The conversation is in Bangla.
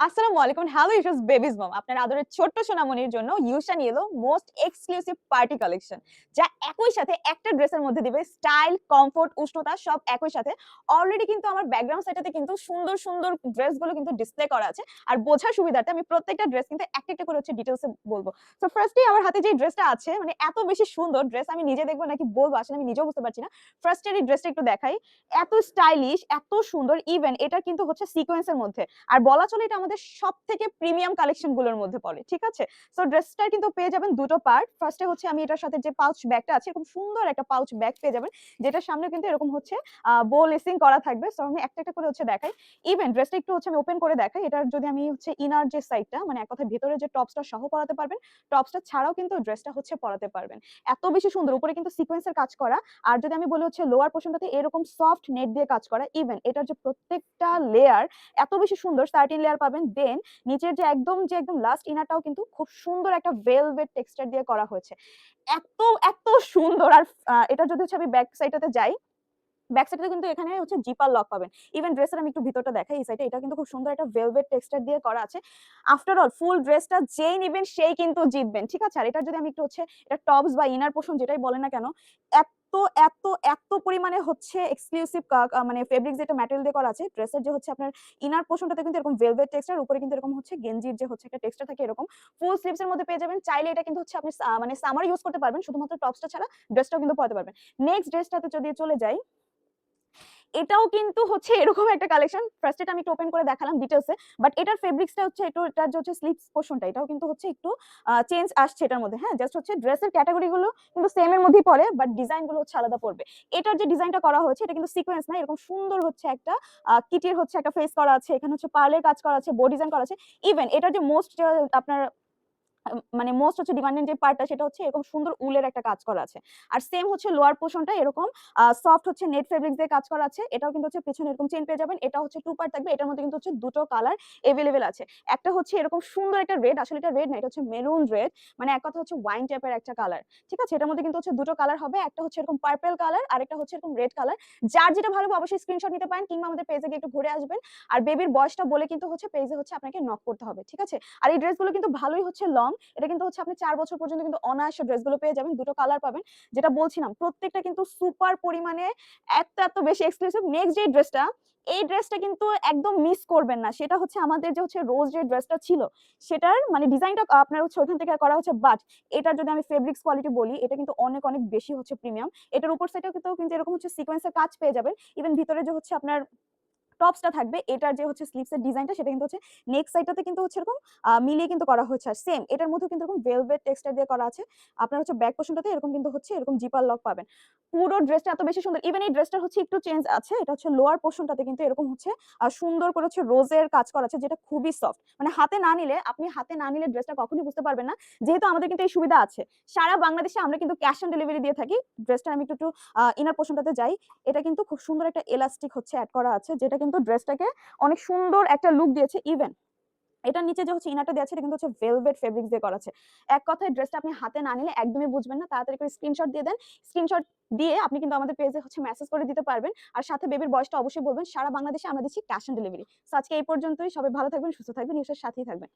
আসসালামু আলাইকুম। হ্যালো ইট ইজ বেবিস মম। আপনার আদরের ছোট্ট সোনামণির জন্য ইউশা নিয়ে এলো মোস্ট এক্সক্লুসিভ পার্টি কালেকশন। যা একই সাথে একটা ড্রেসের মধ্যে দিবে স্টাইল, কমফোর্ট, উষ্ণতা সব একই সাথে। অলরেডি কিন্তু আমার ব্যাকগ্রাউন্ড সাইডটাতে কিন্তু সুন্দর, সুন্দর ড্রেসগুলো কিন্তু ডিসপ্লে করা আছে। আর বোঝার সুবিধার্থে আমি প্রত্যেকটা ড্রেস কিন্তু একটা, একটা করে হচ্ছে ডিটেইলসে বলব। সো ফার্স্টেই আমার হাতে যে ড্রেসটা আছে মানে এত বেশি সুন্দর ড্রেস আমি নিজে দেখব নাকি বলব আসলে আমি নিজেও বুঝতে পারছি না। ফার্স্ট এর এই ড্রেসটা একটু দেখাই। এত স্টাইলিশ, এত সুন্দর ইভেন এটা কিন্তু হচ্ছে সিকোয়েন্সের মধ্যে। আর বলা চলে এটা আমাদের সবথেকে প্রিমিয়াম কালেকশন গুলোর মধ্যে পড়ে। ঠিক আছে? সো ড্রেসটার কিন্তু পেয়ে যাবেন দুটো পার্ট। ফার্স্ট এ হচ্ছে আমি এটার সাথে যে পাউচ ব্যাগটা আছে এরকম সুন্দর একটা পাউচ ব্যাগ পেয়ে যাবেন। যেটার সামনে কিন্তু এরকম হচ্ছে বো লেসিং করা থাকবে। সো আমি একটা, একটা করে হচ্ছে দেখাই। ইভেন ড্রেসটা একটু হচ্ছে আমি ওপেন করে দেখাই। এটার যদি আমি হচ্ছে ইনার যে সাইডটা মানে এক কথায় ভেতরে যে টপসটা সহ পরাতে পারবেন, টপসটা ছাড়াও কিন্তু ড্রেসটা হচ্ছে পরাতে পারবেন। এত বেশি সুন্দর। উপরে কিন্তু সিকোয়েন্সের কাজ করা। আর যদি আমি বলি হচ্ছে লোয়ার পোরশনটাতে এরকম সফট নেট দিয়ে কাজ করা। ইভেন এটার যে প্রত্যেকটা লেয়ার এত বেশি সুন্দর 13 লেয়ার পাবেন। দেন নিচের যে একদম লাস্ট ইনারটাও কিন্তু খুব সুন্দর একটা ভেলভেট টেক্সচার দিয়ে করা হয়েছে। এত, এত সুন্দর আর এটা যদি হচ্ছে আমি ব্যাক সাইডটাতে যাই, ব্যাক সাইডে কিন্তু এখানে হচ্ছে জিপার লক পাবেন। ইভেন ড্রেসের আমি একটু ভিতরটা দেখাই এই সাইডে এটা কিন্তু খুব সুন্দর একটা ভেলভেট টেক্সচার দিয়ে করা আছে। আফটার অল ফুল ড্রেসটা যেই নিবেন সেই কিন্তু জিতবেন। ঠিক আছে? আর এটার যদি আমি একটু হচ্ছে এটা টপস বা ইনার পোরশন যেটাই বলেন না কেন, এত, এত, এত পরিমাণে হচ্ছে এক্সক্লুসিভ মানে ফেব্রিক যেটা ম্যাটেরিয়াল দিয়ে করা আছে, ড্রেসের যে হচ্ছে আপনার ইনার পোরশনটাতে কিন্তু এরকম ভেলভেট টেক্সচার, উপরে কিন্তু এরকম হচ্ছে গেঞ্জির যে হচ্ছে একটা টেক্সচার থাকে এরকম। ফুল স্লিভস এর মধ্যে পেয়ে যাবেন। চাইলে এটা কিন্তু হচ্ছে আপনি মানে সামার ইউজ করতে পারবেন শুধুমাত্র টপসটা ছাড়া ড্রেসটাও কিন্তু পরতে পারবেন। নেক্সট ড্রেসটাতে যদি চলে যাই এটাও কিন্তু হচ্ছে এরকম একটা কালেকশন। ফার্স্ট এটা আমি একটু ওপেন করে দেখালাম ডিটেইলসে। বাট এটার ফেব্রিক্সটা হচ্ছে একটু এটার যে হচ্ছে স্লিভস পোরশনটা এটাও কিন্তু হচ্ছে একটু চেঞ্জ আসছে এটার মধ্যে। হ্যাঁ? জাস্ট হচ্ছে ড্রেসের ক্যাটেগরি গুলো কিন্তু সেম এর মধ্যেই পড়ে বাট ডিজাইন গুলো হচ্ছে আলাদা পড়বে। এটার যে ডিজাইনটা করা হয়েছে এটা কিন্তু সিকোয়েন্স না, এরকম সুন্দর হচ্ছে একটা কিটির হচ্ছে একটা ফেস করা আছে। এখানে হচ্ছে পার্লের কাজ করা আছে, বো ডিজাইন করা আছে। ইভেন এটার যে মোস্ট আপনার মানে মোস্ট হচ্ছে ডিমান্ডিং যে পার্টটা সেটা হচ্ছে এরকম সুন্দর উলের একটা কাজ করা আছে। আর সেম হচ্ছে লোয়ার পোরশনটা এরকম সফট হচ্ছে নেট ফেব্রিক্স দিয়ে কাজ করা আছে। এটাও কিন্তু হচ্ছে পেছনে এরকম চেইন পেয়ে যাবেন। এটা হচ্ছে 2 পার্ট থাকবে। এটার মধ্যে কিন্তু হচ্ছে দুটো কালার এভেইলেবল আছে। একটা হচ্ছে এরকম সুন্দর একটা রেড, আসলে এটা রেড না, এটা হচ্ছে মেরুন রেড। মানে এক কথা হচ্ছে ওয়াইন টাইপের একটা কালার। ঠিক আছে? এটার মধ্যে কিন্তু হচ্ছে দুটো কালার হবে। একটা হচ্ছে এরকম পার্পল কালার, আরেকটা হচ্ছে এরকম রেড কালার। যার যেটা ভালো হবে অবশ্যই স্ক্রিনশট নিতে পারেন কিংবা আমাদের পেজে গিয়ে একটু ঘুরে আসবেন। আর বেবির বয়সটা বলে কিন্তু হচ্ছে পেজে হচ্ছে আপনাকে নক করতে হবে। ঠিক আছে? আর এই ড্রেসগুলো কিন্তু ভালোই হচ্ছে লং। এটা কিন্তু হচ্ছে আপনি ৪ বছর পর্যন্ত কিন্তু অনায়াসে ড্রেসগুলো পেয়ে যাবেন। দুটো কালার পাবেন। যেটা বলছিলাম প্রত্যেকটা কিন্তু সুপার পরিমাণে এত, এত বেশি এক্সক্লুসিভ। নেক্সট যে ড্রেসটা, এই ড্রেসটা কিন্তু একদম মিস করবেন না। সেটা হচ্ছে আমাদের যে হচ্ছে রোজ যে ড্রেসটা ছিল, সেটার মানে ডিজাইনটা আপনার হচ্ছে ওখান থেকে করা হচ্ছে বাট এটার যদি আমি ফেব্রিক্স কোয়ালিটি বলি, এটা কিন্তু অনেক, অনেক বেশি হচ্ছে প্রিমিয়াম। এটার উপর সাইডেও কিন্তু এরকম হচ্ছে সিকোয়েন্সের কাজ পেয়ে যাবেন। ইভেন ভিতরে যে হচ্ছে আপনার টপসটা থাকবে এটার যে হচ্ছে স্লিভস এর ডিজাইনটা সেটা কিন্তু হচ্ছে নেক সাইডটাতে কিন্তু হচ্ছে এরকম মিলিয়ে কিন্তু করা হয়েছে। আর সেম এটার মধ্যেও কিন্তু এরকম ভেলভেট টেক্সচার দিয়ে করা আছে। আপনার হচ্ছে ব্যাক পোরশনটাতে এরকম কিন্তু হচ্ছে এরকম জিপার লক পাবেন। পুরো ড্রেসটা এত বেশি সুন্দর। ইভেন এই ড্রেসটার হচ্ছে একটু চেঞ্জ আছে। এটা হচ্ছে লোয়ার পোরশনটাতে কিন্তু এরকম হচ্ছে সুন্দর করে হচ্ছে রোজের কাজ করা আছে যেটা খুবই সফট। মানে হাতে না নিলে ড্রেসটা কখনোই বুঝতে পারবেন না। যেহেতু আমাদের কিন্তু এই সুবিধা আছে। সারা বাংলাদেশে আমরা কিন্তু ক্যাশ অন ডেলিভারি দিয়ে থাকি। ড্রেসটা আমি একটু ইনার পোরশনটাতে যাই। এটা কিন্তু খুব সুন্দর একটা এলাস্টিক হচ্ছে এড করা আছে যেটা কিন্তু ড্রেসটাকে অনেক সুন্দর একটা লুক দিয়েছে। ইভেন এটার নিচে যে হচ্ছে ইনারটা দেওয়া আছে এটা কিন্তু হচ্ছে ভেলভেট ফেব্রিক্স দিয়ে করা আছে। এক কথায় ড্রেসটা আপনি হাতে না নিলে একদমই বুঝবেন না। তাড়াতাড়ি করে স্ক্রিনশট দিয়ে দেন। স্ক্রিনশট দিয়ে আপনি কিন্তু আমাদের পেজে হচ্ছে মেসেজ করে দিতে পারবেন। আর সাথে বেবির বয়সটা অবশ্যই বলবেন। সারা বাংলাদেশে আমরা দিচ্ছি ক্যাশ অন ডেলিভারি। সো আজকে এই পর্যন্তই। সবাই ভালো থাকবেন, সুস্থ থাকবেন, নিউজের সাথেই থাকবেন।